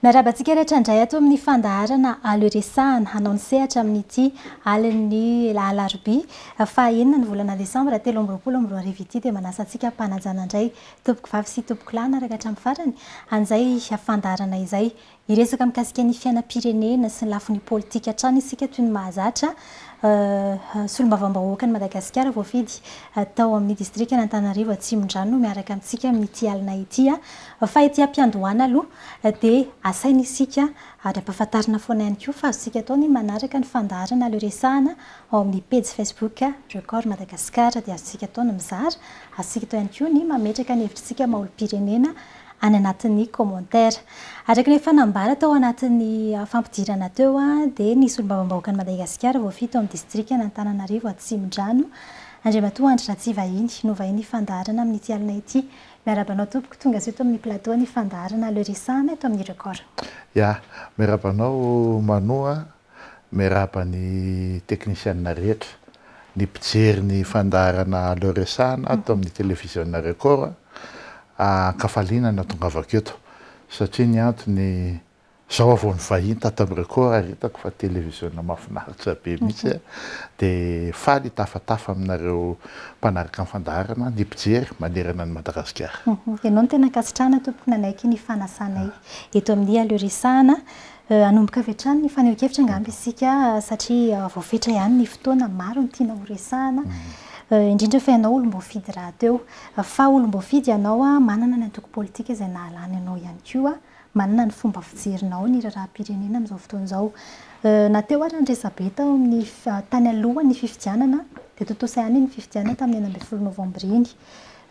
Miarabantsika rehetra indray ato amin'ny fandaharana aloresahana hanao ny sehatra amin'ity aliny alarobia fa enina ny volana desambra 2024 ity dia manasa antsika mpanajana indray tompoko vavy sy tompoko lahy naraka hatramin'ny farany an'izay fandaharana izay iresaka mikasika ny fiainam-pirenena sy ny lafiny politika hatrany isika toy ny mahazatra solombavambahoaka ny Madagasikara voafidy tao amin'ny distrikta Antananarivo Atsimondrano miaraka amintsika amin'ity alina ity fa ity ampiandohana aloha dia asaina isika ary ampahafantarina foana ihany koa fa azontsika atao ny manaraka ny fandaharana aloresahana ao amin'ny page Facebook Record Madagasikara dia azontsika atao ny mizara azontsika atao ihany koa ny mametraka ny hevitrintsika maolo-pirenena any anatin'ny commentaire. Araka ny fanambara tao anatin'ny fampidirana teo dia ny solombavambahoaka ny Madagasikara voafidy tao amin'ny distrikta Antananarivo Atsimondrano Andriamatoa Andry Ratsivahiny no vahiny fandaharana amin'ity alina ity. Miarabanao tompoko tonga sy eto amin'ny plateau ny fandaharana aloresahana eto amin'ny Record. Ya, miarabanao Manoa, miarabany teknisianina rehetra, ny mpijery ny fandaharana aloresahana ato amin'ny televiziona Record. Kafaliana na tongavako eto satria ny antony zao avao ny vahiny tato amin'ny Record ary hitako fa televiziona mahafinaritra be mihitsy dia faly tafatafa aminareo mpanaraka ny fandaharana ny mpijery manerana ny Madagasikara. Ianao no tena kasitrana tompoko nanaiky ny fanasanay eto amin'ny aloresahana anomboka avy hatrany ny faneho-kevitra angamba isika satria voafetra ihany ny fotoana maro ny tiana ho resahana indrindra fa ianao olom-boafidy raha teo fa olom-boafidy ianao manana ny antoko politika izay nahalany ianao ihany koa manana ny fomba fijerinao ny raharaham-pirenena amin'izao fotoana izao nateo ary andresabe tao amin'ny tany aloha ny fifidianana dia totosa ihany ny fifidianana tamin'ny 9 novambra iny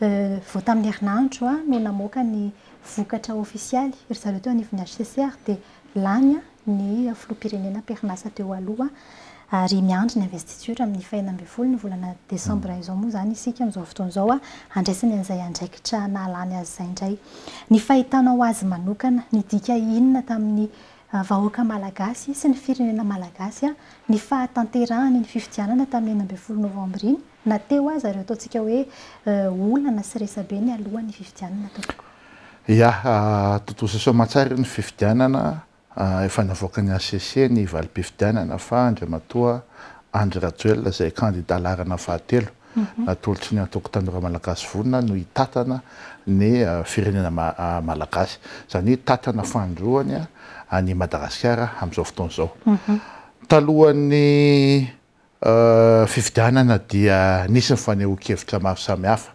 vao tamin'ny herinandro no namoaka ny vokatra ofisialy ry zareo teo anivon'ny HCCR dia lany ny filoham-pirenena perinasa teo aloha ary miandry ny investiture amin'ny 20 ny volana desambra izao moa zany isika amin'izao fotoana izao andraisany an'izay andraikitra nahalany azy izay indray ny fahitanao azy manokana ny dika inona tamin'ny vahoaka malagasy sy ny firenena malagasy ny fahatanterahany ny fifidianana tamin'ny 9 novambra iny nateo azy zareo ataontsika hoe olana sy resabe ny alohan'ny fifidianana tompoko. Ya, totosa soamantsara ny fifidianana efa navoaka ny ACC ny valim-pifidianana fa Andriamatoa Andry Rajoelina izay kandida larana fahatelo natolotry ny antoko tanora malagasy vonona no hitatana ny firenena malagasy izany hitatana fandroany any Madagasikara amin'izao fotoana izao. Talohan'ny fifidianana dia nisy ny fanehoan-kevitra maro samihafa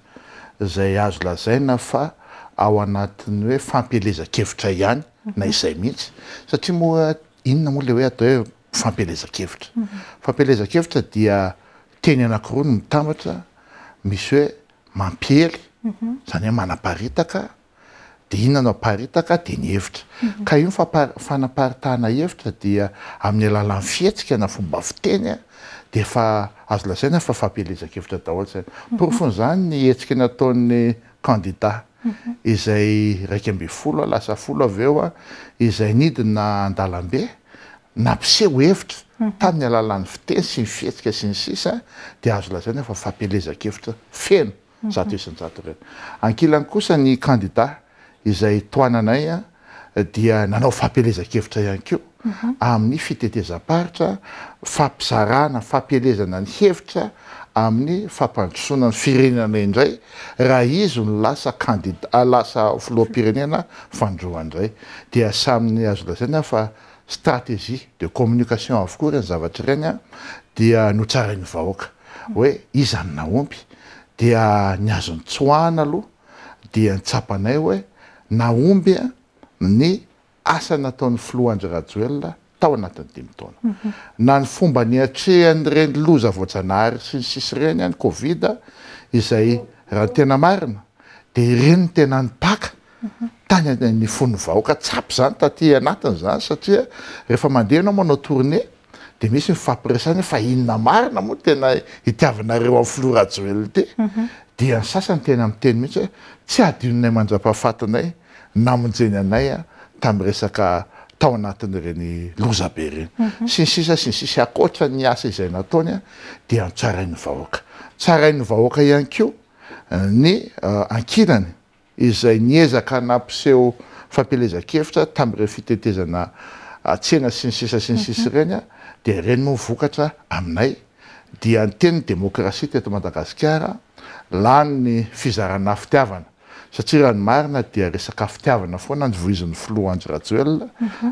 izay azo lazaina fa ao anatin'ny hoe fampielezan-kevitra ihany na izay mihitsy satria moa inona moa le hoe atao hoe fampielezan-kevitra. Fampielezan-kevitra dia teny anankiroa no mitambatra misy hoe mampiely izany hoe manaparitaka dia inona no aparitaka dia ny hevitra ka io fanaparitahana hevitra dia amin'ny alalan'ny fihetsika na fomba fiteny dia efa azo lazaina fa fampielezan-kevitra daholo izany. Porofon'izany ny hetsika nataon'ny kandida izay 12 lasa 10 avy eo izay nidina an-dalambe nampiseho hevitra tamin'ny alalan'ny fiteny sy ny fihetsika sy ny sisa dia azo lazaina fa fampielezan-kevitra feno zato isan-jato ireny. Ankilany kosa ny kandida izay toananay dia nanao fampielezan-kevitra ihany koa amin'ny fitetezam-paritra fampizarana fampielezana ny hevitra amin'ny fampandrosoana ny firenena indray raha izy no lasa kandida lasa filoham-pirenena fandroana indray dia saminy azo lazaina fa stratégie de communication avokoa ireny zavatra ireny dia notsarain'ny vahoaka hoe iza ny naompy dia ny azony tsoahana aloha dia nitsapanay hoe naomby ny asa nataon'ny filoha Andry Rajoelina tao anatin'ny 5 taona. Na ny fomba ny atrehan'ireny loza voajanahary sy ny sisy ireny any Covid izay raha tena marina dia ireny ny tena nipaka tany ny fon'ny vahoaka tsapy izany taty anatiny izany satria rehefa mandeha ianao manao tournée dia misy mifampiresana fa inona marina moa tena hitiavanareo amin'ny filoha Rajoelina ty dia ny sasany tena miteny mihitsy hoe tsy adinonay mandrapahafatanay namonjeny anay tamin'ny resaka tao anatin'ireny loza be ireny sy ny sisa akoatra ny asa izay nataony dia tsarain'ny vahoaka. Tsarain'ny vahoaka ihany koa ny ankilany izay niezaka nampiseho fampielezan-kevitra tamin'ireo fitetezana tsena sy ny sisa sy ny sisa ireny dia reny moa vokatra aminay dia ny teny demokrasia teto Madagasikara lany ny fizarana fitiavana satria raha ny marina dia resaka fitiavana foana nyvoizin'ny filoha Andry Rajoelina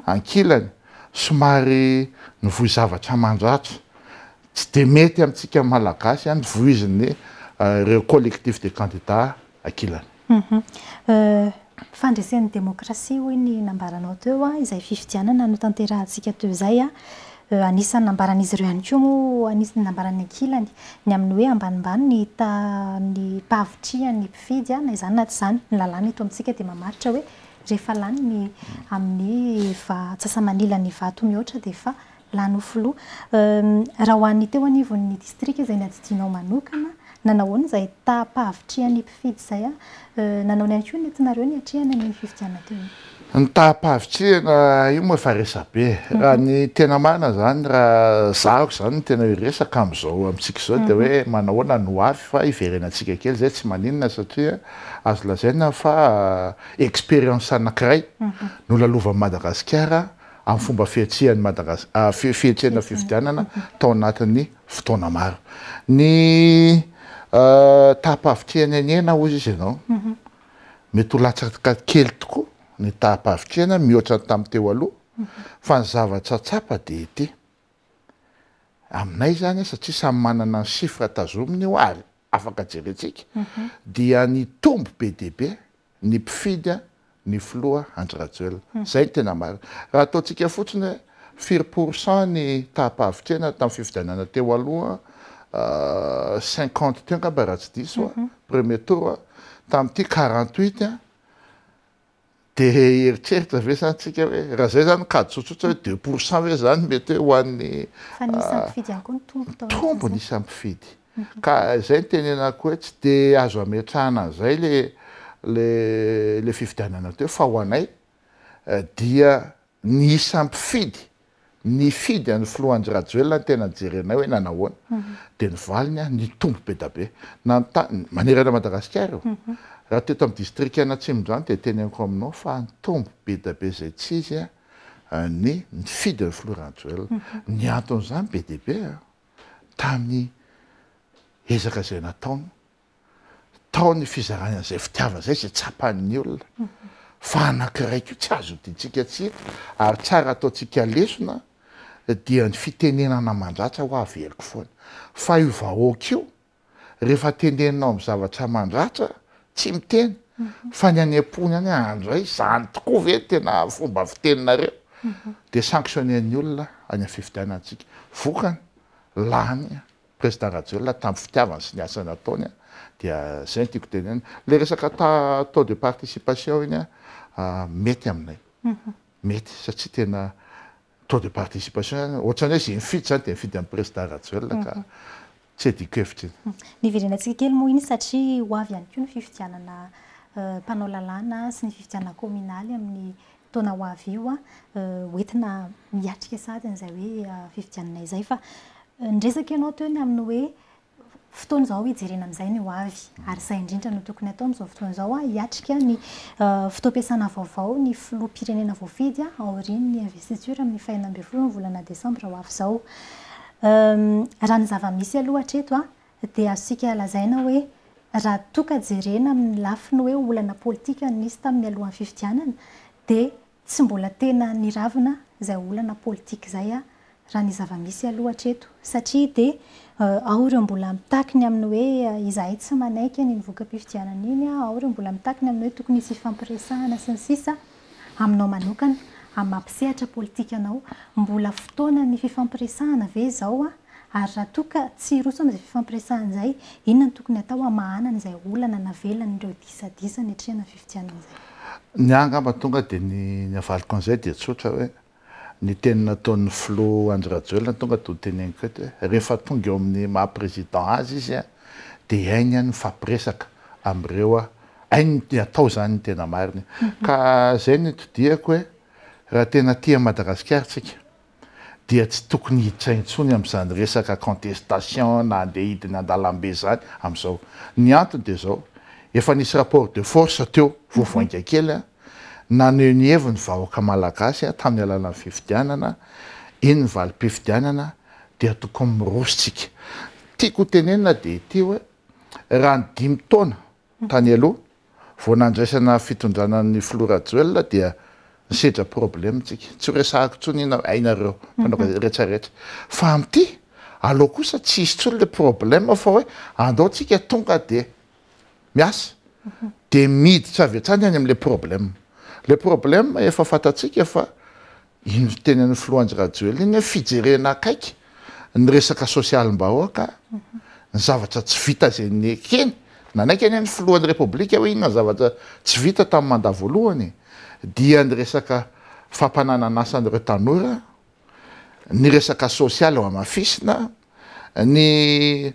ankilany somary nyvoy zavatra mandratra tsy de mety amintsika malagasy nyvoizin'ny ireo collectif de candidats ankilany. Fandresen'ny demokrasia hoy ny nambaranao teo izay fifidianana no tanterahantsika teo izay anisan'ny nambaran'izy ireo ihany koa moa anisan'ny nambaran'ny ankilany ny amin'ny hoe ambanimbany ny mpavitrihan'ny mpifidy na izany na tsy izany ny lalàna eto amintsika dia mamaritra hoe rehefa lany ny amin'ny tsasamanila ny vato mihoatra dia efa lany ho filoha. Raha ho an'ny teo anivon'ny distrika izay nadidinao manokana nanao izay tapahavitrihan'ny mpifidy izay nanao ny ihany koa ny entinareo ny hatrehana ny fifidiana teo. Ny tapahavitrihana io moa efa resabe raha ny tena marina zany raha zahako zany tena resaka amin'izao amintsika izao dia hoe manahoana no avy fa iverenantsika kely zay tsy maninona satria azo lazaina fa expérience anankiray no lalovan'i Madagasikara amin'ny fomba fihetsihan'ny fihetsiana fifidianana tao anatin'ny fotoana maro. Ny tapahavitrihana eny hozy izy ianao mety ho latsaka kely tokoa ny tapahavitrihana mihoatra tamin'ny teo aloha fa ny zavatra tsapa dia ity aminay zany satria samy manana ny chiffre tazominy ho ary afaka jerentsika dia ny tombo be dia be ny mpifidy ny filoha Andry Rajoelina zay tena marina raha ataontsika fotsiny hoe 4% ny tapahavitrihana tamin'ny fifidianana teo aloha 50 teo angamba raha tsy diso premier tour tamin'ity 48 dia eritreritra ve zany tsika hoe raha zay zany kady tsotsotra hoe 2% hoe zany mety hoe ho an'ny tombo ny isan'ny mpifidy ka zay ny tenenako hoe tsy dia azo ametrahana an'izay le fifidianana teo fa ho anay dia ny isan'ny mpifidy ny fidy ny filoha Andry Rajoelina tena jerenay hoe nanahoana dia ny valiny ny tombo be da be manerana Madagasikara raha teto amin'ny distrika Atsimo zany dia teneniko aminao fa ny tombo be da be zay tsy izy ny fidy ny filoha Rajoelina ny anton'izany be dia be tamin'ny ezaka izay nataony tao ny fizarana izay fitiavana izay zay tsapan'ny olona fa anankiray koa tsy azo dintsika tsika ary tsara ataontsika lesona dia ny fitenenana mandratra ho aveliko foana fa io vahoaka io rehefa tenenanao amin'ny zavatra mandratra tsy miteny fa ny any am-pony any andray izany tokoa ve tena fomba fiteninareo dia sanctionner-ny olona any amin'ny fifidianantsika vokany lany président Rajoelina tamin'ny fitiavany sy ny asa nataony dia zay ny tiako tenena le resaka taux de participation iny mety aminay mety satria tena taux de participation ohatrany hoe zay mifidy zany dia mifidy amin'ny président Rajoelina ka tsy adiko hevitra iny. Niverenantsika kely moa iny satria ho avy ihany koa ny fifidianana mpanao lalàna sy ny fifidianana kominaly amin'ny taona ho avy io hoentina miatrika sady an'izay hoe fifidianana izay fa ny resaka ianao teo ny amin'ny hoe fotoana izao hijerena amin'izay ny ho avy ary izay indrindra no tokony atao amin'izao fotoana izao hiatrika ny fotoam-piasana vaovao ny filoham-pirenena voafidy aorian'ny investiture amin'ny fahaenina ambin'ny folo ny volana desambra ho avy izao. Raha ny zava-misy aloha hatreto dia azontsika lazaina hoe raha toka jerena amin'ny lafiny hoe olana politika nisy tamin'ny alohan'ny fifidianana dia tsy mbola tena niravina izay olana politika izay raha ny zava-misy aloha hatreto satria dia ao ireo mbola mitakiny amin'ny hoe izahay tsy manaiky ny voka-pifidianana iny ao ireo mbola mitakiny amin'ny hoe tokony hisy fampiresahana sy ny sisa aminao manokana amin'ny mampisehatra politika anao mbola fotoana ny fifampiresahana ve izao ary raha toka tsy roso amin'izay fifampiresahana izay inona no tokony atao hamahanana izay olana navelana ireo disadisa ny hatrehana fifidianana izay. Ny angamba tonga dia ny avaliko an'izay dia tsotra hoe ny teny nataon'ny filoha Andry Rajoelina tonga dia teneniko eto hoe rehefa tonga eo amin'ny maha-président azy izy dia hainy ny fampiresaka amin'ireo hainy ny atao zany ny tena marina ka zay ny todiako hoe raha tena tia Madagasikara tsika dia tsy tokony hiditra intsony amin'izany resaka contestation na andeha hidina an-dalambe zany amin'izao. Ny antony dia izao efa nisy rapport de force teo voavoainga kely naneho ny heviny vahoaka malagasy tamin'ny alalan'ny fifidianana iny ny valim-pifidianana dia tokony mirositsika tiako tenenina dia ity hoe raha ny 5 taona tany aloha vao nandraisana fitondrana ny Flora Joel dia nisedra problemtsika tsy resahako tsony ina ainareo mpanao rehetrarehetra fa amty aloha kosa tsy isy tsony le problème fa hoe andaotsika tonga dia miasa dia miditra avy hatrany any amin'le problème le problème efa fantatsika fa ino tenen'ny Flora Joel iny fijerena akaiky ny resaka sosialim-bahoaka ny zavatra tsy vita zay ny ekeny nanaiky any filohan'ny repoblika hoe inona zavatra tsy vita tamin'ny mandat voalohany dia ny resaka fampananana asan'ireo tanora ny resaka sosialy ao amafisina ny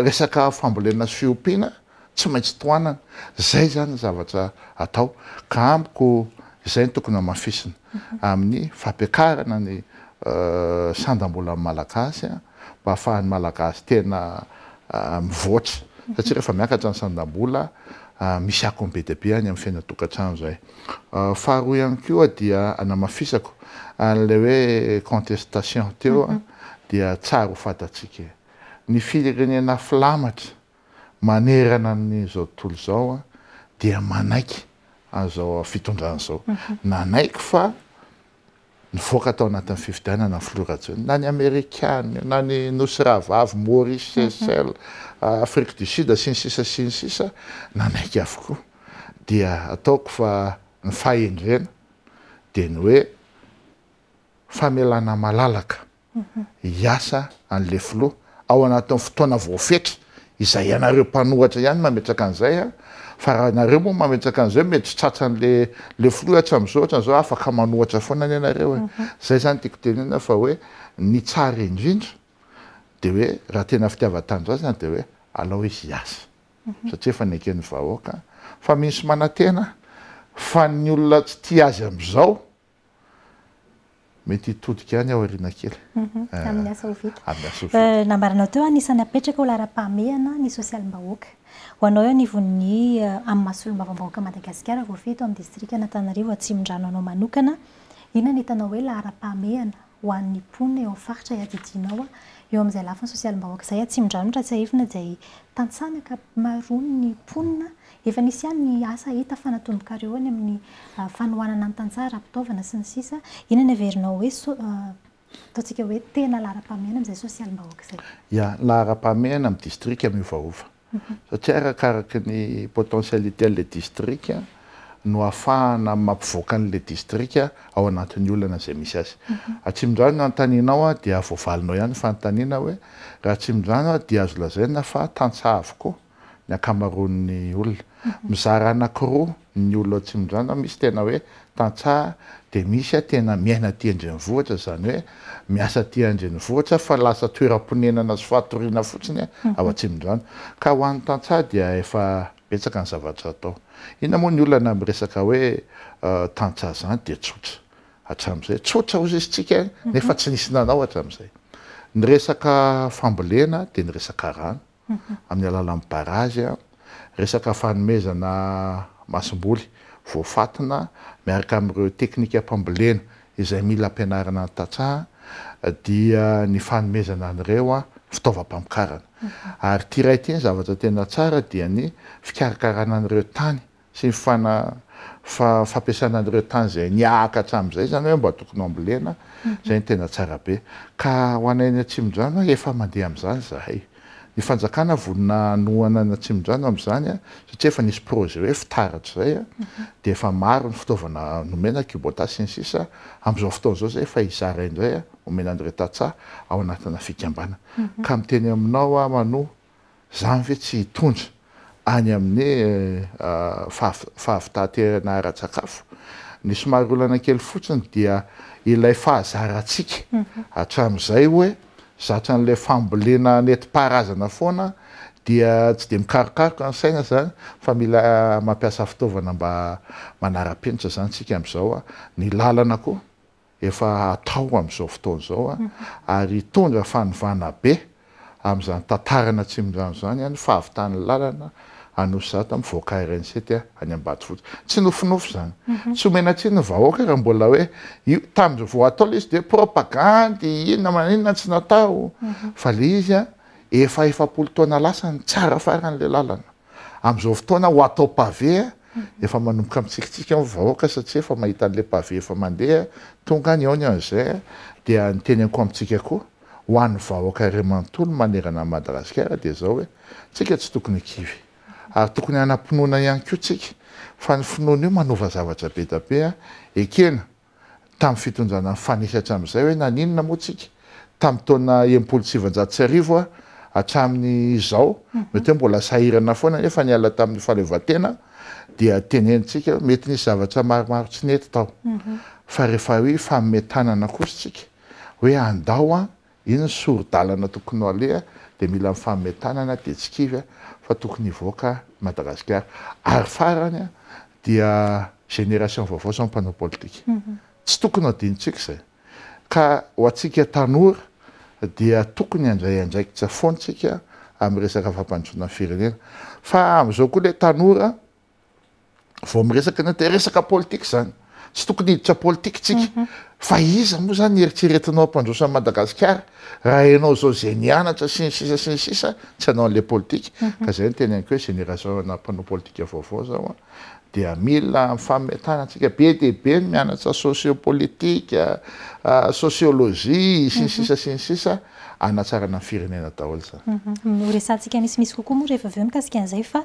resaka fambolena sy fiompiana tsy maintsy toanana zay zany zavatra atao ka amiko izay ny tokony amafisina amin'ny fampiakarana ny sandam-bola malagasy mba ahafahan'ny malagasy tena mivoatra satria rehefa miakatra ny sandam-bola misy akony be dia be any amin'ny fiainatokantrano zay faharoa ihany koa dia anamafisako an'le hoe contestation teo dia tsara ho fantatsika ny firenena filamatra manerana n'izao tontolo zao dia manaiky an'izao fitondrana zao nanaiky fa nivoaka tao anatin'ny fifidianana Flora Joel na ny Amerikana na ny Nosy Rahavavy Maurice Seychelles Afrique du Sud sy ny sisa nanaiky avokoa dia ataoko fa ny fahendrena dia ny hoe famelana malalaka hiasa an'le filoha ao anatin'ny fotoana voafetra izay ianareo mpanohatra ihany mametraka an'izay fa raha nareo moa mametraka an'izay mety tratran'le filoha hatramin'izao ohatran'izao afaka manohatra foana ny ianareo zay zany tiako tenena fa hoe ny tsara indrindra dia hoe raha tena fitiavan-tanindrazana dia hoe alao izy hiasa satria efa nekeny vahoaka fa misy manantena fa ny olona tsy tia azy amin'izao mety hitodika any ao arina kely amin'ny asa ho vita nambaranao teo anisany apetraka ho lara-pahamehana ny sosialim-bahoaka ho anao eo nivon'ny amin'ny masolom-bavam-bahoaka Madagasikara vao fito amin'ny distrika Antananarivo Atsimondrano anao manokana inona ny hitanao hoe lara-pahamehana ho an'ny mponina eo amin'ny faritra iadidinao eo amin'izay lafiny sosialim-bahoaka izay Atsimondrano raha tsy ahivina izay tantsanaka maroany ny mponina efa nisy ihany ny asa hita fanatombokareo any amin'ny fanohanana ny tantsaha mpitaovana sy ny sisa inona averinao hoe ataontsika hoe tena lara-pahamehana amin'izay sosialim-bahoaka izay ia lara-pahamehana amin'ny distrika miovaova satria arakaraky ny potentialité an'le distrika no ahafahana mampivoaka an'le distrika ao anatin'ny olana izay misy azy Atsimondrano antaninao dia voavalinao ihany fanontaniana hoe raha Atsimondrano dia azo lazaina fa tantsaha avokoa ny akamaroan'ny olona mizara anankiroa ny olona Atsimondrano misy tena hoe tantsaha dia misy tena miaina aty andrenivohitra zany hoe miasa aty andrenivohitra fa lasa toeram-ponenana sy fatoriana fotsiny ao Atsimondrano ka ho an'ny tantsaha dia efa betsaka ny zavatra atao inona moa ny olana miresaka hoe tantsaha zany dia tsotra hatramin'izay tsotra ozintsika nefa tsy nisy nanao hatramin'izay ny resaka fambolena dia ny resaka rano amin'ny alalan'ny barazy resaka fanomezana masom-boly voafatina miaraka amin'ireo teknika am-pambolena izay mila ampianarana ny tantsaha dia ny fanomezana an'ireo fitaovam-pamokarana ary ty ray ity ny zavatra tena tsara dia ny fikarakarana an'ireo tany sy ny fampiasana an'ireo tany zay niakatra amin'izay zany hoe mba tokony ambolena zay ny tena tsara be ka ho anay Atsimondrano efa mandeha amin'izany zahay ny fanjakana vonina nohana ny Atsimondrano amin'izany satria efa nisy projet hoe fitaratra zay dia efa maro ny fitaovana nomena kubota sy ny sisa amin'izao fotoana izao zay efa hizara indray omena an'ireo tantsaha ao anatina fikambanana ka miteny aminao manoa zany ve tsy hitondra any amin'ny fahavitaterana ara-tsakafo ny somary olana kely fotsiny dia ilay fahazarantsika hatramin'izay hoe zatra an'ilay fambolena nentim-paharazana foana dia tsy dia mikarokaroka ny saina zany fa mila mampiasa fitaovana mba manara-penitra zany tsika amin'izao ny lalana koa efa atao amin'izao fotoana izao ary hitondra fanovana be amin'izany tantarana Atsimondrano zany ny fahavitany lalana Anosata mivoaka RNC any Ambatofotsy. Tsy nofinofy zany. Tsy omenatsiny ny vahoaka raha mbola hoe tamin'izay vao atao izy de propagandy inona maninona tsy natao. Fa le izy efa 40 taona lasa ny tsara faran'le lalana. Amin'izao fotoana ho atao pavé efa manomboka mitsikitsika vahoaka satria efa mahita an'le pavé efa mandeha tonga ny ao ny an'izay dia ny teneniko amintsika koa ho an'ny vahoaka iray manontolo manerana Madagasikara dia zao hoe tsika tsy tokony kivy. Ary tokony hanam-pinoana ihany koa tsika fa ny finoana io manova zavatra be da be ekena tamin'ny fitondrana fanisatra amin'izay hoe naninona moa tsika tamin'ny taona 1990 hatramin'ny izao mety hoe mbola sahirana foana nefa niala tamin'ny fahaleovantena dia tenenitsika mety nisy zavatra maromaro tsy nety tao fa rehefa hoe fametanana kositsika hoe andao iny soro-dalana tokony ho aleha dia mila fametanana dia tsy kivy fa tokony hivoaka Madagasikara ary farany dia génération vaovao sy mpanao politika tsy tokony adinitsika izay ka ho antsika tanora dia tokony handray andraikitra foantsika amin'ny resaka fampandrosoana firenena fa amin'izao koa le tanora vao miresaka na dia resaka politika zany tsy tokony hiditra politika tsika fa iza moa zany eritreretinao ampandrosoana Madagasikara raha ianao zao zay nianatra sy ny sisa tsy hanao an'le politika ka zay ny teneniko hoe génération na mpanao politika vaovao zao dia mila mifametana antsika be dia be ny mianatra sociopolitika sociologie sy ny sisa anatsarana ny firenena daholo zany. Resantsika misy kokoa moa rehefa avy eo mikasika an'izay fa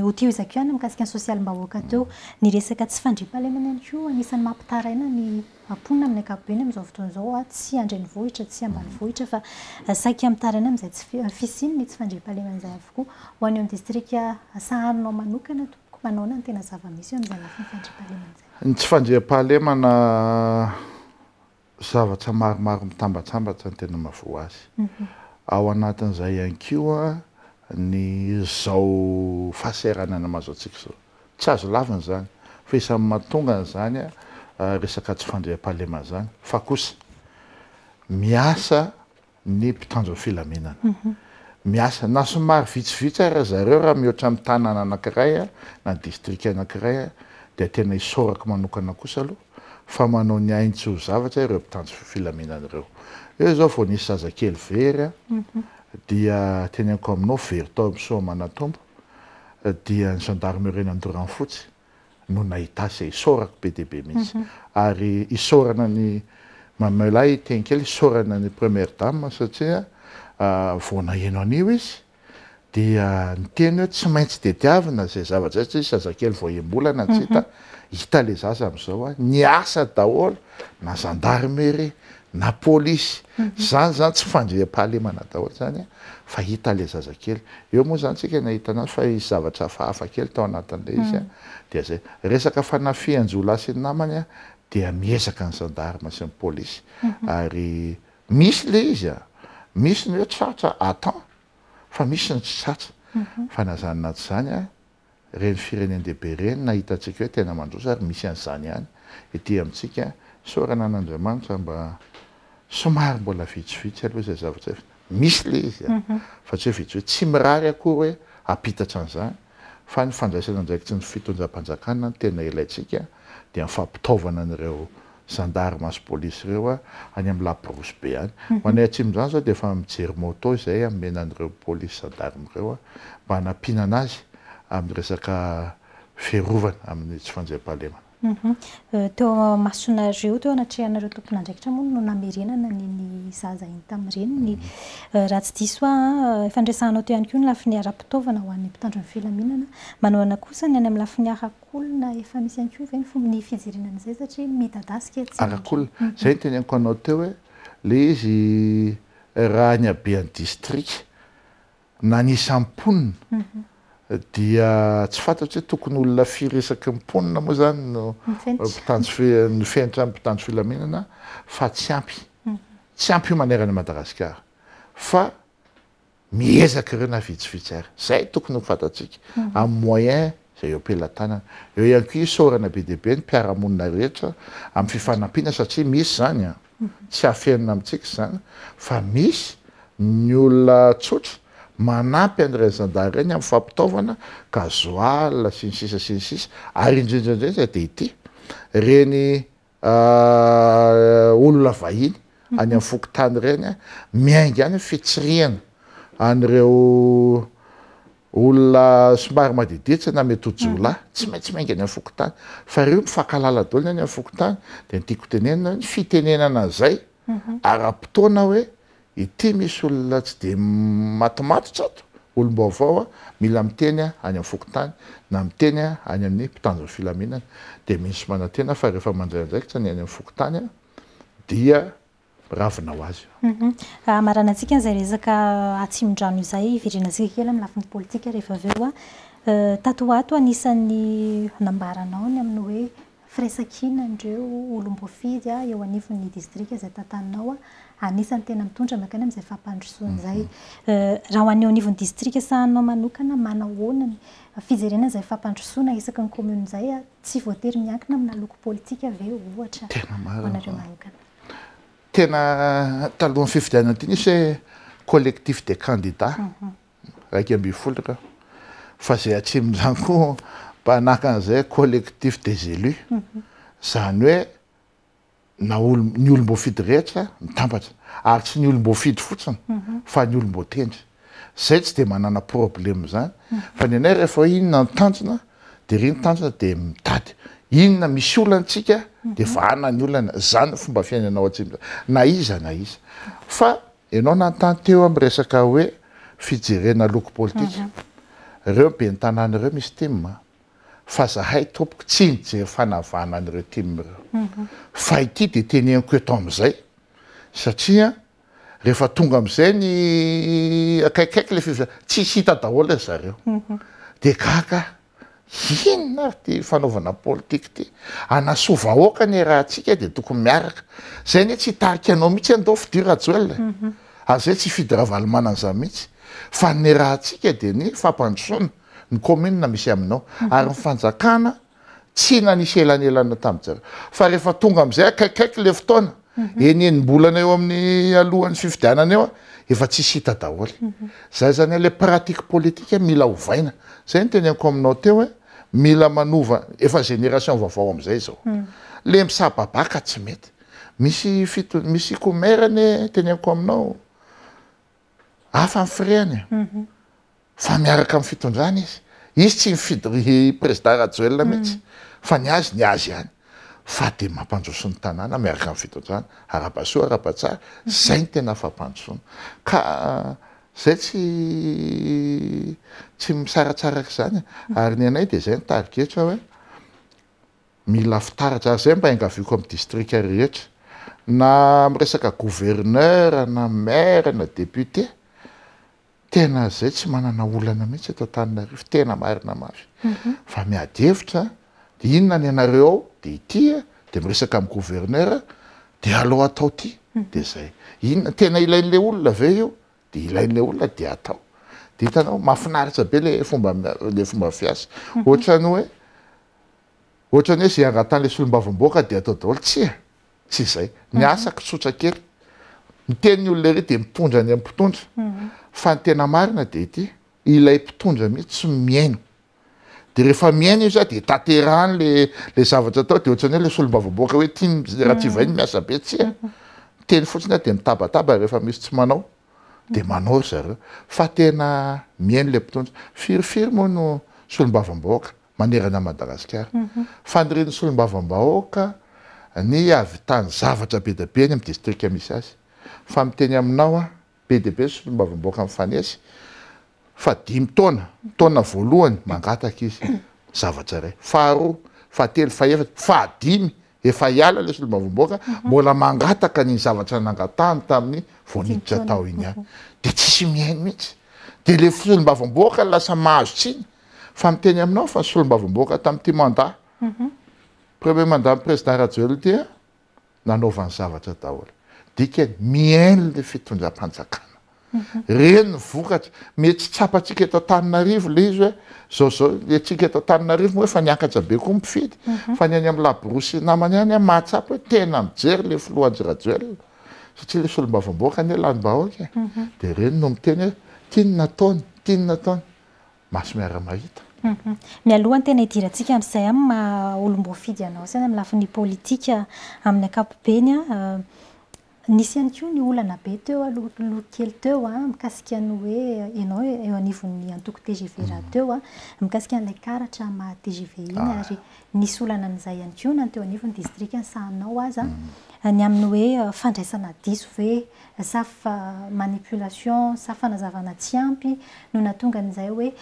ho tio izako ihany mikasika ny sosialim-bahoaka teo ny resaka tsy fandriam-pahalemana ihany koa anisan'ny mampitaraina ny amponina amin'ny ankapobeny amin'izao fotoana izao tsy andrenivohitra tsy ambanivohitra fa saika mitaraina amin'izay tsy fisiany tsy fandriam-pahalemana izay avokoa ho any amin'ny distrika saharinao manokana tompoko manao ny tena zava-misy eo amin'izay lafiny fandriam-pahalemana izay. Ny tsy fandriam-pahalemana zavatra maromaro mitambatambatra ny tena mahavoa azy. Ao anatin'izay ihany koa ny zao fahasahiranana mazoantsika zao. Tsy azo lavina zany fa isan'ny mahatonga zany resaka tsy fandriam-pahalemana zany fa kosa miasa ny mpitandro filaminana. Miasa na somary vitsivitsy ary zareo raha mihoatra amin'ny tanàna anankiray na distrika anankiray dia tena isorako manokana kosa aloha fa manao ny ainy-tsy ho zavatra ireo mpitandro filaminana ireo. Eo zao vao nisy zazakely very dia teneniko aminao very tao amin'Soa Manatombo dia ny gendarmerie Andoranfotsy no nahita izay isorako be dia be mihitsy ary isorana ny mamelay tenikely isorana ny première dame satria vao naheno an'io izy dia ny teny hoe tsy maintsy tediavina zay zavatra zay tsy zazakely vao embolana tsy hita le zaza amin'izao niasa daholo na gendarmerie na polisy zany tsy fandriam-pahalemana daholo zany fa hita le zazakely eo moa zany tsika nahita anazy fa isy zavatra hafa kely tao anatin'le izy dia zay resaka fanafihan-jola sy ny namany dia miezaka ny gendarme sy ny polisy ary misy le izy misy ny hoe tratra atao fa misy ny tsy tratra fa nazany naty zany reny firenendehibe reny nahita antsika hoe tena mandroso ary misy an'izany ihany ety amintsika sorana an'Andriamanitra mba somary mbola vitsivitsy aloha zay zavatra misy le izy fa tsy hoe vitsy hoe tsy mirary akory hoe apitatra an'izany fa ny fandraisana andraikitsy ny fitondram-panjakana tena ilayntsika dia mifampitaovana an'ireo gendarme sy polisy ireo any amin'ny laporosy be any. Ho anay atsimon'izany zao dia efa mijery moto izay amenan'ireo polisy gendarme ireo mba hanampiana anazy amin'ny resaka fiarovana amin'ny tsy fandriam-pahalemana. Teo masonareo teo anatrehanareo tompon'andraikitra moa no namerenana ny zaza iny tamin'ireny raha tsy diso fandraisanao teo ihany koa ny lafiny ara-pitaovana ho an'ny mpitandro ny filaminana manoana kosa ny any amin'ny lafiny arakolona efa misy ihany koa ve ny fomba ny fijerenana izay satria midadasika arakolona zay ny teneniko anao teo hoe le izy raha ny abean'ny distrika na nisy amponina dia tsy fantatry hoe tokony olona firesaky mponina moa zany no ny fenitra mpitandro filaminana fa tsy ampy io manerana Madagasikara fa miezaka ireo na vitsivitsy ary zay tokony ho fantatsika amin'ny moyen zay eo am-pelantanana eo ihany koa isorana be dia be ny mpiara-monina rehetra amin'ny fifanampiana satria misy zany tsy hafenina amintsika zany fa misy ny olona tsotra manampy an'ireny zandary reny amin'ny fampitaovana kazoala sy ny sisa sy ny sisa ary indrindraindrindra dia ity reny olona vahiny any amin'ny fokotany reny miaingy any fitsiriana an'ireo olona somary madiditsy na mety hojola tsy maintsy maingy any amin'ny fokotany fa reo mifankalala daoliny any amin'ny fokotany dia nytiako tenenina ny fitenenana zay ara-potoana hoe ity misy olona tsy dia matomatotra ato olom-baovao mila miteny any amin'ny fokotany na miteny any amin'ny mpitanjona filaminana dia misy manantena fa rehefa mandraindraikitra ny any amin'ny fokotany dia ravina ho azy. Maranantsika izay resaka atsimon-drano izay ivirinantsika kely amin'ny lafiny politika rehefa avy eo tato ato anisan'ny nambaranao ny amin'ny hoe firaisan-kina andreo olom-boafidy eo anivon'ny distrika izay tantaninao anisan'ny tena mitondra makany amin'izay fampandrosoana izay raha ho an'eo anivon'ny distrika sahanao manokana manahoana ny fijerena izay fampandrosoana isaky ny commune izay tsy voatery miankina amina loko politika avy eo ohatra anareo manokana. Tena talohan'ny fifidianana ity nisy hoe collectif des candidats raiky amby folo ka fa zay atsimon-drano koa mpanaka an'izay collectif des élus zany hoe na ny olom-boafidy rehetra mitambatra ary tsy ny olom-boafidy fotsiny fa ny olom-boatendry zay tsy dia manana problème zany fa ny anay rehefa inona ny tanjona dia ry ny tanjona dia mitady inona misy olantsika dia vahana ny olana zany fomba fiainanao atsimo na iza fa ianao nantany teo amin'ny resaka hoe fijerena loko politika ireo be ny tanàna ireo misy timma fa zahay tompoko tsy nijery fanavahana an'ireo tim ireo fa ity dia teneniko eto amin'izay satria rehefa tonga amin'izay ny akaikaiky le tsisy hita daholo zareo dia kaka inona ty fanaovana politika ty anasova-oaka ny rahantsika dia tokony miaraka zay ny tsy hitarika anao mihitsy andao fidira joelna azay tsy fidiravalomanana an'izany mihitsy fa ny rahantsika dia ny fampandrosoana ny commune misy aminao ary ny fanjakana tsy nanisy elanelana tamin'jareo fa rehefa tonga amin'izay akaikaiky le fotoana enenimbolana eo amin'ny alohan'ny fifidianana eo efa tsisy hita daholo zay zany le pratique politique mila hovaina zay ny teneniko aminao teo hoe mila manova efa génération vaovao amin'izay zao le misababaka tsy mety misy komerany teneniko aminao hafa ny fireny fa miaraka amin'ny fitondrana izy tsy mifidy président Rajoelina mihitsy fa ny azy ihany fa dia mampandroso ny tanàna miaraka amin'ny fitondrana ara-pahasoa ara-pahatsara zay ny tena fampandrosoana ka zay tsy misaratsaraka zany ary ny anay dia zay ny tarigetra hoe mila fitaratra ary zay mba engaviako amin'ny distrika rehetra na miresaka gouverneur na maire na député tena zay tsy manana olana mihitsy eto Antananarivo tena marina mafy fa miady hevitra dia inona ny anareo ao dia ity dia miresaka amin'ny gouverneur dia aleo atao ty dia zay inona tena ilain'le olona ve io dia ilain'le olona dia atao dia hitanao mahafinaritra be le fomba fiasa ohatrany hoe zay angatan'le solombavam-boaka dia atao daholo tsy zay ny asako tsotra kely miteny ny olona rehetra dia mitondra ny amin'ny mpitondra fa ny tena marina dia ity ilay mpitondra mihitsy tsy miaino dia rehefa miaino io za dia taterahany le zavatra atao dia ohatrany hoe le solombavam-boaka hoe raha tsy vainy miasa be miteny fotsiny dia mitabataba rehefa misy tsy manao dia manao zareo fa tena miaino le mpitondra firifiry moa no solombavam-bahoaka manerana Madagasikara fa nireny solombavam-bahoaka ny avitany zavatra be dia be any amin'ny distrika misy azy fa miteny aminao be dia be solombavam-bahoaka mifanesy fa 5 taona voalohany mangataka izy zavatra iray faharoa fahatelo fahaefatra fahadimy efa hiala le solombavam-bahoaka mbola mangataka ny zavatra nangatahany tamin'ny voaniditra tao iny ihany dia tsisy mihaino mihitsy dia le solombavam-bahoaka lasa mahazo tsiny fa miteny aminao fa solombavam-bahoaka tamin'ity mandat premier mandat président Rajoelina dia nanaovany zavatra daholo dika mihaino le fitondram-panjakana reny ny vokatra mety tsapatsika eto Antananarivo le izy hoe zao le tsika eto Antananarivo moa efa niakatra be koa mpifidy fa ny any amin'ny laborosy namany any mahatsapa hoe tena mijery le filohan'ny Rajoelina satria le solombavam-bahoaka ny lanim-bahoaka dia reny no miteny hoe tinona taony maso miara-mahita. Mialohany tena hidirantsika amin'izay amin'ny maha olom-boafidy anao zany amin'ny lafin'ny politika amin'ny ankapobeny nisy ihany koa ny olana be teo aloha kely teo mikasika ny hoe ianao eo anivon'ny antoko TGV raha teo mikasika an'ilay karatra maha TGV iny ary nisy olana an'izay ihany koa na teo anivon'ny distrika ny sahanao aza ny amin'ny hoe fandraisana diso ve sa manipulation sa fanazavana tsy ampy no natonga an'izay hoe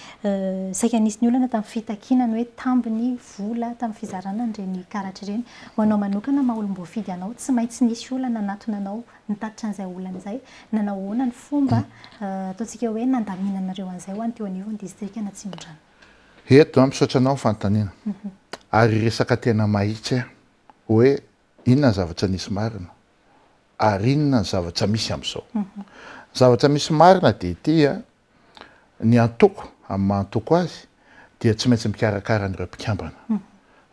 saika nisy ny olana tamin'ny fitakinany hoe tambiny vola tamin'ny fizarana n'ireny karatra ireny ho anao manokana maha olom-boafidy anao tsy maintsy nisy olana natona anao nitatitra an'izay olana izay nanao ahoana ny fomba ataontsika hoe nandaminanareo an'izay ho any teo anivon'ny distrika na Tsimondrano. Eto misaotra anao fanontaniana ary resaka tena mahitsy hoe inona ny zavatra nisy marina ary inona ny zavatra misy amin'izao. Zavatra misy marina dia ity ny antoko amin'ny maha-antoko azy dia tsy maintsy mikarakara an'ireo mpikambana.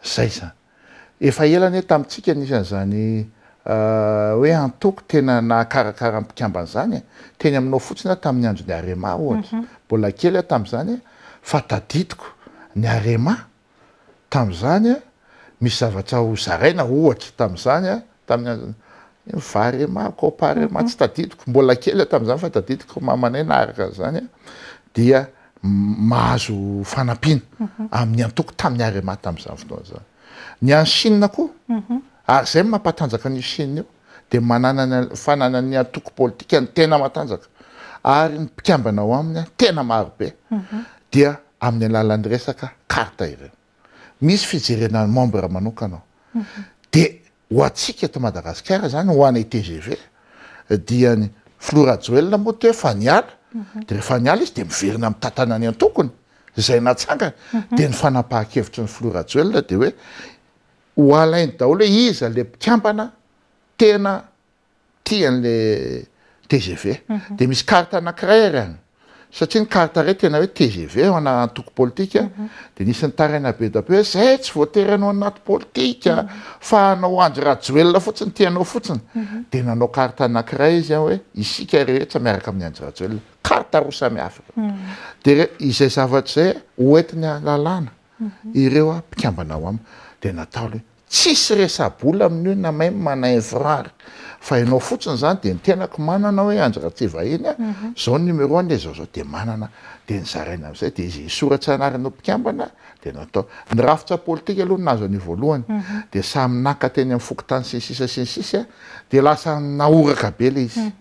Zay zany. Efa elany tamintsika nisy an'izany hoe antoko tena nahakarakara mpikambana zany teny aminao fotsiny tamin'ny andron'ny Arema ohatra. Mbola kely tamin'izany fa tadidiko ny Arema tamin'izany misy zavatra ho zaraina ohatra tamin'izany tamin'ny Varema Koparema tsy tadidiko mbola kely tamin'izany fa tadidiko mamanay naharaka zany dia mahazo fanampiana amin'ny antoko tamin'ny Arema tamin'izany fotoana zany. Ny any Chine koa ary zay mampatanjaka ny Chine io dia manana fananany antoko politika ny tena matanjaka ary ny mpikambana ao aminy tena maro be dia amin'ny alalan'ny resaka karta ireny. Misy fijerena membre manokana dia ho antsika eto Madagasikara zany ho anay TGV dia ny Flora Joel moa toe fa niala dia rehefa niala izy dia miverina amin'ny tantanany antokony izay natsangana dia ny fanapahan-kevitry ny Flora Joel dia hoe ho alainy daholo hoe iza le mpikambana tena tian'le TGV dia misy karta anankiray ary any satria ny karta ray tena hoe TGV ho ana antoko politika dia nisy ny taraina be da be hoe zay tsy voatery anao anaty politika fa anao Andry Rajoelina fotsiny tianao fotsiny dia nanao karta anankiray izy hoe isika rehetra miaraka amin'ny Andry Rajoelina karta roa samy hafa dia izay zavatra zay hoentiny lalàna ireo mpikambana ao aminy dia natao hoe tsisy resabola amin'io na mahay manay vrary fa ianao fotsiny zany dia ny tenako manana hoe Andry Ratsivahiny zao ny numéro 1 zao dia manana dia nizaraina amin'izay dia izy soratra anaranao mpikambana dia natao ny rafitra politika aloha nazo any voalohany dia samy naka teny amin'ny fokontany sy ny sisa dia lasa nahoraka be le izy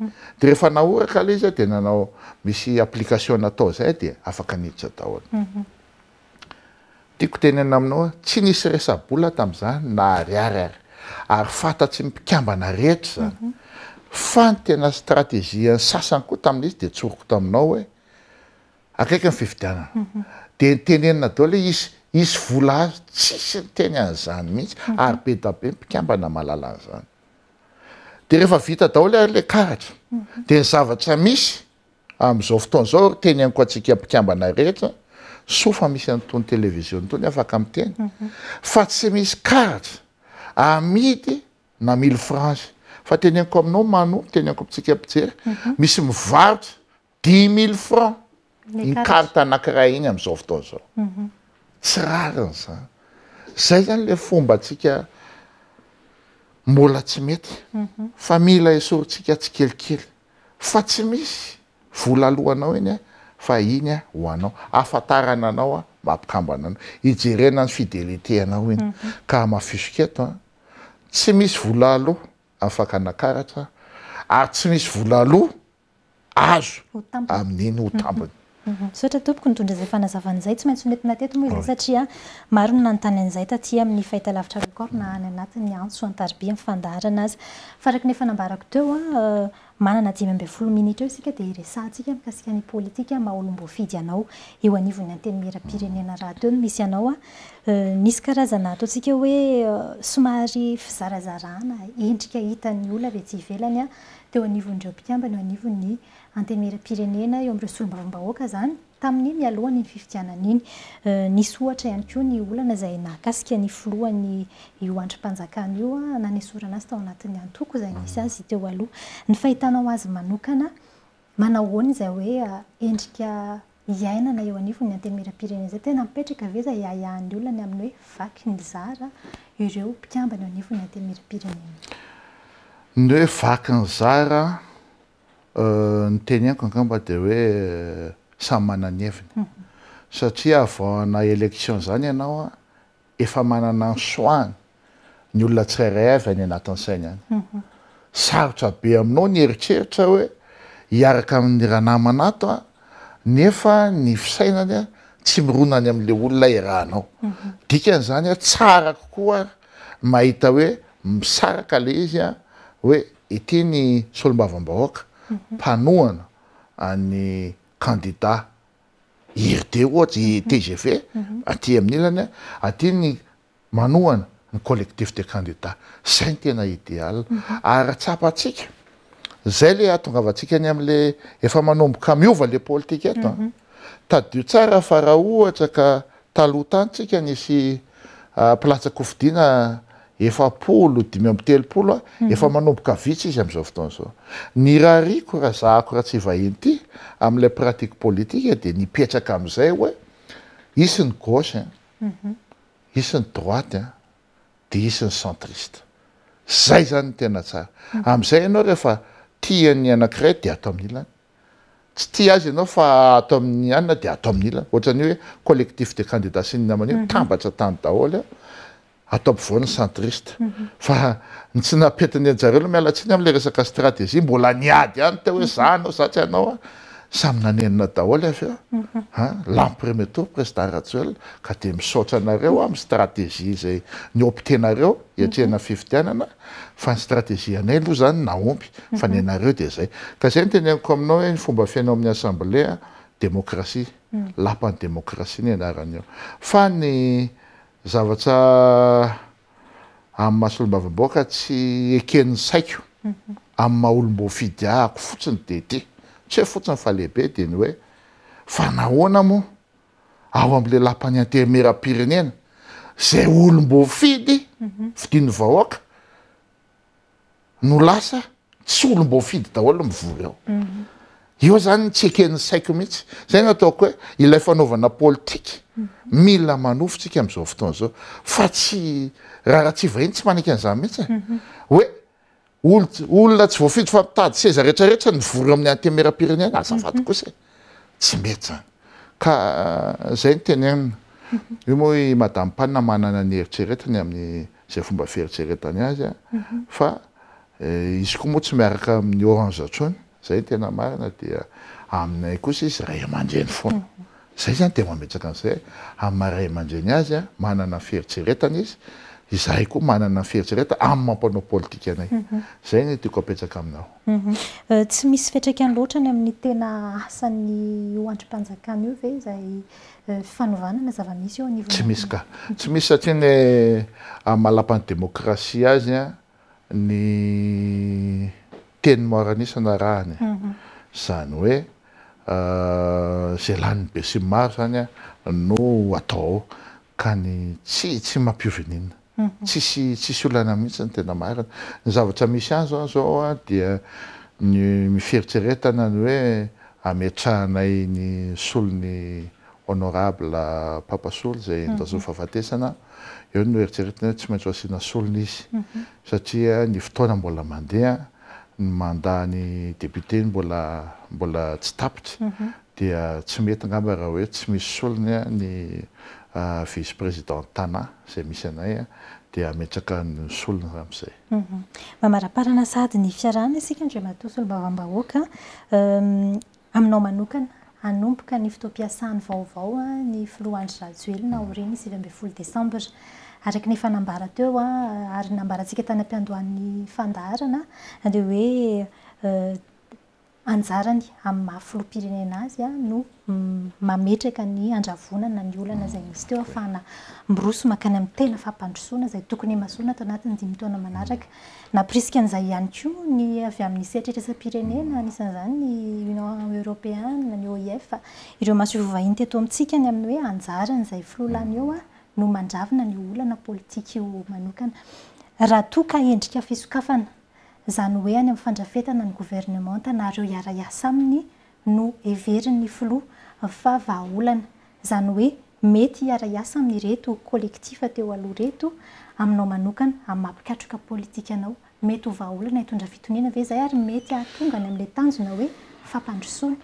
dia rehefa nahoraka le izy dia nanao misy application natao zay dia afaka niditra daholo. Tiako tenena aminao tsy nisy resabola tamin'izany na ariary ary fantatsy mpikambana rehetra zany fa ny tena stratégie ny sasany koa tamin'izy dia tsoroko taminao hoe akaiky ny fifidianana dia nitenenina daholo hoe isy vola azo tsisy ny teny an'izany mihitsy ary be da be mpikambana mahalala an'izany dia rehefa vita daholo ary le karatra dia ny zavatra misy amin'izao fotoana izao teny anko antsika mpikambana rehetra sofa misy an'itony televizion tony afaka miteny fa tsy misy karatra amidy na 1000 francs fa teneniko aminao mano teneniko amintsika mpijery misy mivarotra 10 000 francs ny karta anankiray iny amin'izao fotoana izao tsy rariny zany zay zany le fomba atsika mbola tsy mety fa mila esorintsika tsy kelikely fa tsy misy vola alohanao iny fa iny ho anao afantarana anao mampikambana anao ijerena ny fidélité anao iny ka mafisika eto tsy misy vola aloha afaka anakaratra ary tsy misy vola aloha azo amin'iny ho tambiny. Sotra tompoko nitondra izay fanazavana izay tsy maintsy nentina teto moa izay satria maro no nanontany an'izay taty amin'ny fahitalavitra rekorna any anatin'ny antso an-taribia amin'ny fandaharana azy faraky ny fanambarako teo manana 12 minitra eo isika dia iresantsika mikasika ny politika maha olom-boafidy anao eo anivon'ny anteny miram-pirenena raha teo no misy anao nisy karazana ataontsika hoe somary fizarazarana endrika hitan'ny olona avy aty ivelany teo anivon'ireo mpikambana eo anivon'ny anteny miram-pirenena eo amin'ireo solombavambahoaka zany tamin'iny alohan'ny fifidianana iny nisy ohatra ihany koa ny olana izay nakasika ny filohan'ny io andrim-panjakana io nanesorana azy tao anatin'ny antoko izay nisy azy teo aloha ny fahitanao azy manokana Manao izay hoe endrika iainana eo anivony antenimieram-pirenena zay tena mipetraka ve zay iahiahan'ny olona amin'ny hoe vaky ny zara ireo mpikambana eo anivony antenimieram-pirenena. Ny hoe vaky ny zara ny teneniko angamba dia hoe samy manana heviny satria avana élection zany ianao efa manana ny soany ny olona tsirairay avy any anatin'ny saina any sarotra be aminao ny eritreritra hoe hiaraka amin'ny raha namana ato nefa ny fisainany tsy mironany amin'le olona irahanao dikan'izany tsara kokoa mahita hoe misaraka le izy hoe ity ny solombavam-bahoaka mpanohana any candidat IRD ohatsy TGV aty amin'ny ilany aty ny manohana ny collectif de candidat zay ny tena idéal ary tsapatsika zay le ahatongavantsika ny amin'le efa manomboka miova le politika eto tadio tsara fa raha ohatra ka taloha tantsika nisy platsaka hofidiana 7-10 efa manomboka vitsy izy amin'izao fotoana zao ny raha riko raha zahako raha tsy vahiny ity amin'ilay pratique politique dia nipetraka amin'izay hoe isy ny gauche isy ny droite dia isy ny centriste zay zany tena tsara amin'izay ianao rehefa tiany anankiray dia atao amin'ny ilany tsy tia azy ianao fa atao amin'ny anina dia atao amin'ny ilany ohatrany hoe collectif de candidat sy ny namana tambatra tany daholo atao ampovoany centriste fa ny tsy napetany anjareo mialatsiny amin'le resaka stratégie mbola niady ihany teo hoe za anao zatsy anao samy nanenina daholo avy eo l'an premier tour président Ratsuel ka dia misaotra anareo amin'ny stratégie izay nioptenareo hiatrehana fifidianana fa ny stratégie anay aloha zany naompy fa ny anareo dia zay ka zay ny teneniko aminao hoe ny fomba fiainao amin'ny assemblée démocratie lapan'ny démocratie ny anarany eo fa ny zavatra amin'ny mahasolombavam-bahoaka tsy eken'ny saiko amin'ny maha-olom-boafidy ahako fotsiny dia ty tsy hoe fotsiny fa lehibe dia ny hoe fa nahoana moa ao amin'le lapan'ny antenimieram-pirenena zay olom-boafidy fidin'ny vahoaka no lasa tsy olom-boafidy daholo mivory ao io zany tsy eken'ny saiko mihitsy zay no ataoko hoe ilay fanaovana politika mila manofotsika amin'izao fotoana zao fa tsy raha tsy vahiny tsy manaiky an'izany mihitsy hoe olona tsy voafidy fa mitady seza rehetrarehetra nivory amin'ny antenimieram-pirenena azafady kosa tsy mety zany ka zay ny tenenina io moa i madame Panina manana ny eritreretany amin'ny zay fomba fieritreretany azy fa izy koa moa tsy miaraka amin'ny orange atsony zay tena marina dia aminay kosa izy ray aman-dreny foana zay zany dia mametsaka an'izay amin'ny maray aman-dreny azy manana fieritseretana izy izahay koa manana fieritsereta amin'ny mampanao politika anay zay ny tiako apetsaka aminao tsy misy fiantraikany loatra ny amin'ny tena asan'ny io andrim-panjakana io ve izay fifanaovanana zava-misy eo anivony tsy misy ka tsy misy satria ny amin'ny malapan'ny démocratie azy ny teny moranisana rahany zany hoe zay lany be sy maro zany no atao ka ny tsy mampiovinina tsisy olana mihitsy ny tena marina ny zavatra misy azy zao dia ny mifieritseretana ny hoe ametrahanay ny solony honorable Papasolo zay ndazo fahafatesana eo no eritseretana tsy maintsy asiana solony izy satria ny fotoana mbola mandeha ny mandany député mbola tsy tapitra dia tsy mety ngamba raha hoe tsy misy solony ny vice président tana zay misy anay dia ametraka ny solony amin'izay mamaraparana sady ny fiarahana isika andriamatoa solombavam-bahoaka aminao manokana hanomboka ny fotoam-piasany vaovao ny filohandry Ratsuel naoriany 7 Desambra araky ny fanambara teo ary nambarantsika tany am-piandohan'ny fandaharana dia hoe anjarany amin'ny maha-filoham-pirenena azy no mametraka ny andravonana ny olana izay misy teo ahafahana miroso makany amin'ny tena fampandrosoana izay tokony hamasoana tao anatin'ny 5 taona manaraka naporisika an'izay ihany koa ny avy amin'ny sehatretratsam-pirenena anisan'izany ny Union Européenne ny OIF ireo masovahiny teto amintsika ny amin'ny hoe anjarany izay filohalany eo no mandravina ny olana politika io manokana raha toa ka endrika fisokafana izany hoe any amin'ny fandrafetana ny gouvernemanta nareo iara-iasa aminy no everiny filoha fa vahaolana, izany hoe mety iara-iasa amin'ireto kolektifa teo aloha reto aminao manokana amin'ny mampikatroka politika anao, mety ho vahaolana hitondra fitoniana ve zay ary mety ahatongany amin'ilay tanjona hoe fampandrosoana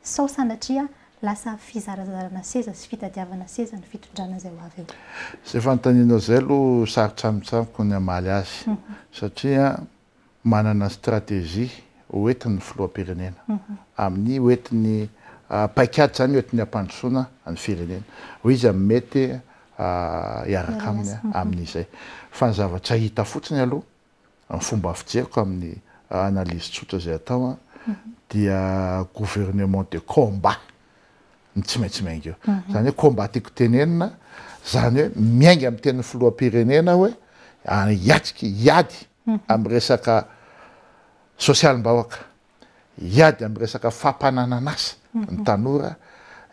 sao sanatria lasa fizarazarana seza sy fitadiavana seza ny fitondrana zay ho avy eo. Zay fanontanianao zay aloha sarotra mitsamiko ny hamaly azy satria manana stratégie hoentin'ny filoham-pirenena amin'ny hoentiny paikady zany hoentiny ampandrosoana ny firenena ho izy mety hiaraka aminy amin'izay fa ny zavatra hita fotsiny aloha ny fomba fijeriko amin'ny analyse tsotra zay atao dia gouvernement de combat ny tsy maintsy miainga eo zany hoe combat tiako tenenina zany hoe miainga amin'ny tenin'ny filoham-pirenena hoe hiatriky hiady amin'ny resaka sosialim-bahoaka, hiady amin'ny resaka fampananan'asa ny tanora,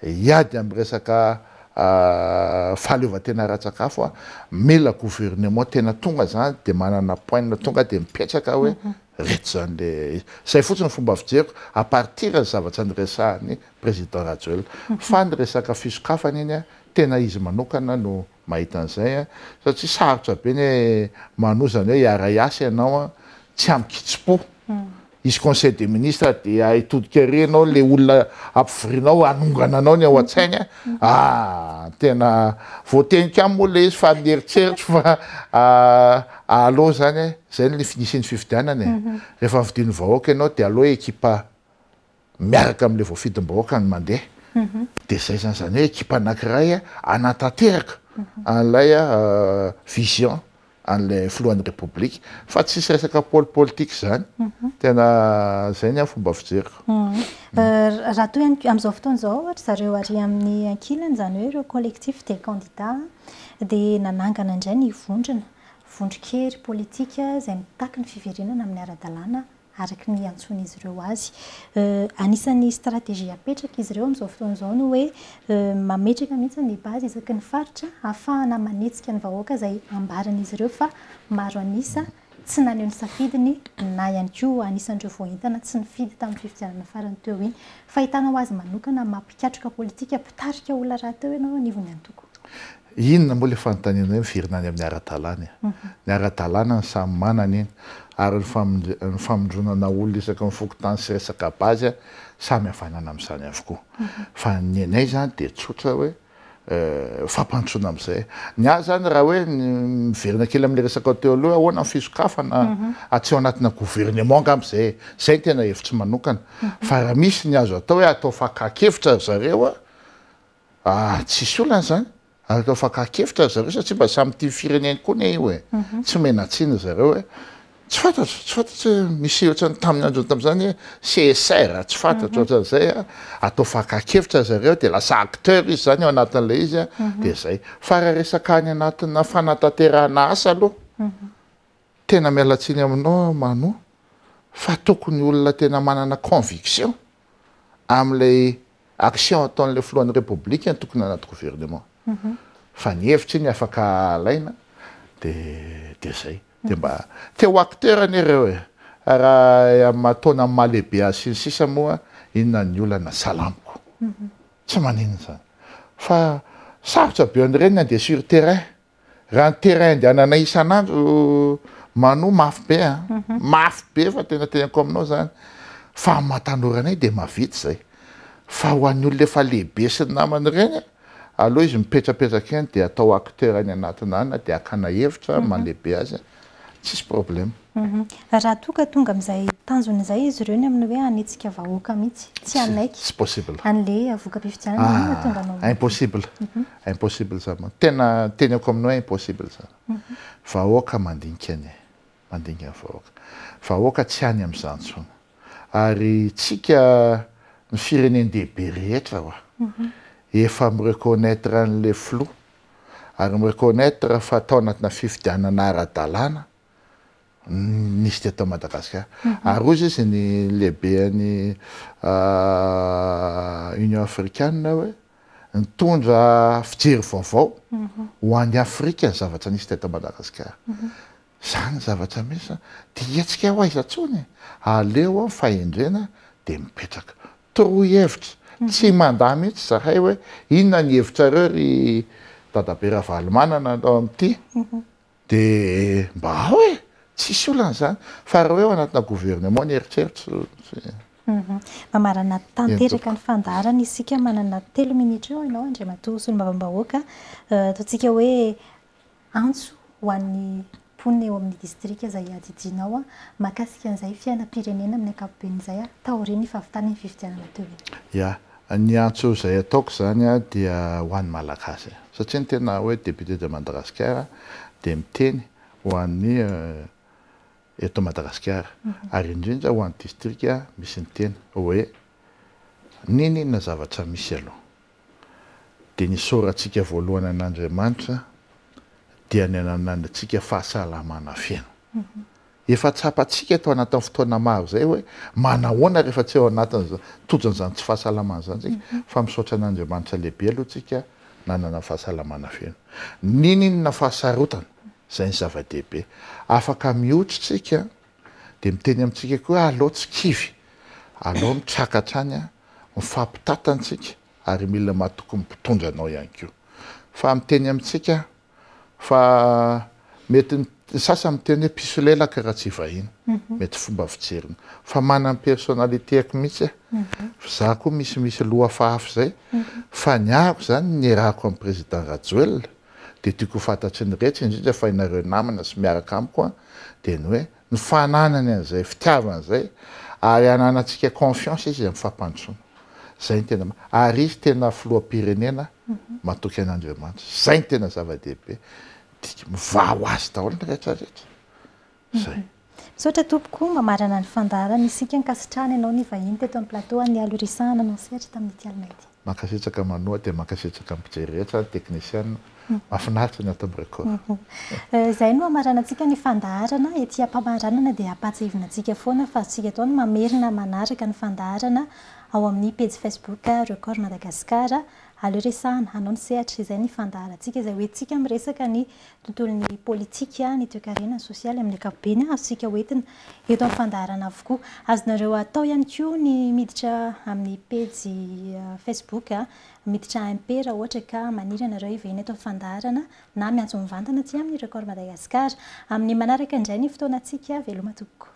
hiady amin'ny resaka fahaleovan-tena ara-tsakafo mila gouvernement tena tonga zany de manana poinina tonga de mipetraka hoe reto zany le zay fotsiny fomba fijeriko à partir ny zavatra nyresahany président Rajoelina fa ny resaka fisokafana iny tena izy manokana no mahita an'izay satria sarotra be ny manozany hoe iara-iasa ianao tsy amikitsipo izy conseil des ministres dia hitodika ery anao le olona ampivirinao anongana anao ny ao an-tsainy tena voatenika moa le izy fa mieritseritra fa aloha zany zay ny finisiny fifidianany rehefa vidiny vahoaka ianao de aloha ekipa miaraka amin'le voafidim-bahoaka ny mandeha de zay zany hoe ekipa anankiray anatanteraka an'ilay vision an'ilay filohan'ny république fa tsisy resaka politique zany tena zay ny fomba fijeriko. Raha toy amin'izao fotoana izao ohatra zareo ary amin'ny ankilany zany hoe ireo collectif des candidats dia nanangana indray ny vondron-kery politika izay mitaky ny fiverenana amin'ny ara-dalàna araky ny antsoin'izy ireo azy. Anisan'ny stratégie apetraka izy ireo amin'izao fotoana izao no hoe mametraka mihitsy ny bazy isaky ny faritra ahafahana manetsika ny vahoaka izay ambaran'izy ireo fa maro anisa tsy naneho ny safidiny na ihany koa anisan'ireo voahintana tsy nifidy tamin'ny fifidianana farany teo iny fa hitanao azy manokana mampikatroka politika mpitarika olona raha teo ianao anivony antoko. Inona moa le fanontaniana hoe miverina any amin'ny ara-dalàna ny ara-dalàna ny samy manana iny ary ny famondronana olona isaky ny fokotany sy resaka bazy samy hafanana amin'izany avokoa fa ny anay zany de tsotra hoe fampandrosoana amin'izay ny azy zany raha hoe miverina kely amin'le resaka teo aloha ahoana ny fisokafana tsy ao anatina gouvernement amin'izay zay tena hevitsy manokana fa raha misy ny azo atao hoe atao fakakevitra zareo tsisy olana zany atao fakakevitra zareo satria mba samy tia fireneny koa ny io tsy menatsina zareo hoe tsy fantatro misy ohatrany tamin'ny andro tamin'izany CSR tsy fantatro ohatran'izay atao fakakevitra zareo de lasa acteur izy zany ao anatin'ilay izy de zay fa raha resaka any anatina fanatanterahana asa aloha tena mialatsiny aminao mano fa tokony olona tena manana conviction amin'ilay action ataon'ilay filohan'ny république tokony anaty gouvernement fa ny hevitra iny afaka alaina de zay de mba teo acteur an'ireo raha mataona mahalehibe azy sy ny sisa moa inona ny olana salamiko tsy manino zany fa sarotra be an'ireny andeha sur terrain raha ny terrain andehanana isan'andro mano mafy be fa tena tenako aminao zany fa mahatanorana de mavity zay fa ho an'ny olona efa lehibe sy ny namany ireny aloha izy mipetrapetraka eny de atao acteur any anatina any de akana hevitra mahalehibe azy tsisy problème. Raha tonga amin'izay tanjona izay izy ireo ny amin'ny hoe anetsika vahoaka mihitsy tsy anaiky tsy possible an'le avoka-pifidianana tonga anao impossible za tena tenako aminao impossible za vahoaka mandinika vahoaka tsy any amin'izany tsony ary tsika ny fireneny dehibe rehetra efa mireconnaître an'le flou ary mireconnaître fa atao anatina fifidianana ara-dalàna nisy teto Madagasikara ary ozy izy ny lehibean'ny Union africaine hoe nitondra fijery vaovao ho an'ny Afrika ny zavatra nisy teto Madagasikara zany zavatra misy dietsika ho aizatsony aleo ao fahendrena de mipetraka torohevitra tsy mandà mihitsy zahay hoe inona ny hevitrareo ry dadabe Ravalomanana ao amin'ity de mba hoe tsisy olan'izany fa raha hoe ao anatina gouvernement ny eritreritro mamarana tanteraka ny fandaharana isika manana 3 minitra eo ianao Andriamatoa Solombavam-bahoaka ataontsika hoe antso ho an'ny mponina eo amin'ny distrika izay adidinao mahakasika an'izay fiainam-pirenena amin'ny ankapobeny izay taoriany fahavitana ny fifidianana teo ia ny antso izay ataoko zany dia ho an'ny malagasy satria ny tena hoe député de Madagasikara de miteny ho an'ny eto Madagasikara ary indrindra ho an'ny distrika misy ny tena hoe ninona zavatra misy aloha de ny soratsika voalohany an'Andriamanitra dia ny ananantsika fahasalamana feno efa tsapatsika eto anatin'ny fotoana maro zay hoe manahoana rehefa tsy eo anatin'ny tojon'izany tsy fahasalamana zany tsika fa misaotra an'Andriamanitra lehibe aloha tsika nanana fahasalamana feno ninona fahasarotana zay ny zava-dehibe afaka mihotra tsika de miteny amintsika koa aleo tsy kivy aleo mitrakatra any mifampitantantsika ary mila mahatoky mpitondra anao ihany koa fa miteny amintsika fa mety sasany miteny hoe piso lelaka raha tsy vahiny mety fomba fijerina fa manana personnalitéako mihitsy za koa misy loha fahafy zay fa ny ahako zany ny rahako amin'ny président Rajoelina de tiako fantatry ny rehetra indrindra fa inareo namana sy miaraka amiko de ny hoe ny fananany an'izay fitiavana zay ary ananantsika confiance izy amin'ny fampandrosoana zay ny tena ary izy tena filoham-pirenena matoky an'Andriamanitra zay ny tena zava-dehibe mivaho azy daholo ny rehetrarehetra zay misaotra tompoko mamarana ny fandaharana isika nkasitrahana ianao ny vahiny teto amin'ny plateau ny alorisahana anao sehatra tamin'ity alinaity mankasitraka manoa de mankasitraka mijery rehetra technicienne mahafinaritra ny ato amin'ny record izay no amarana antsika ny fandaharana ety ampamaranana dia ampatsahivina antsika foana fa atsika atao ny mamerina manaraka ny fandaharana ao amin'ny page Facebook Record Madagasikara aloresahana anao ny sehatra izay ny fandaharantsika izay hoentsika miresaka ny tontolon'ny politika ny toe-karena sosialy amin'ny ankapobeny azontsika hoentina eto amin'ny fandaharana avokoa azonareo atao ihany koa ny miditra amin'ny page Facebook miditra MP raha ohatra ka maniry anareo hiveny eto amin'ny fandaharana na miantso mivantana aty amin'ny Record Madagasikara amin'ny manaraka indray ny fotoanantsika veloma tompoko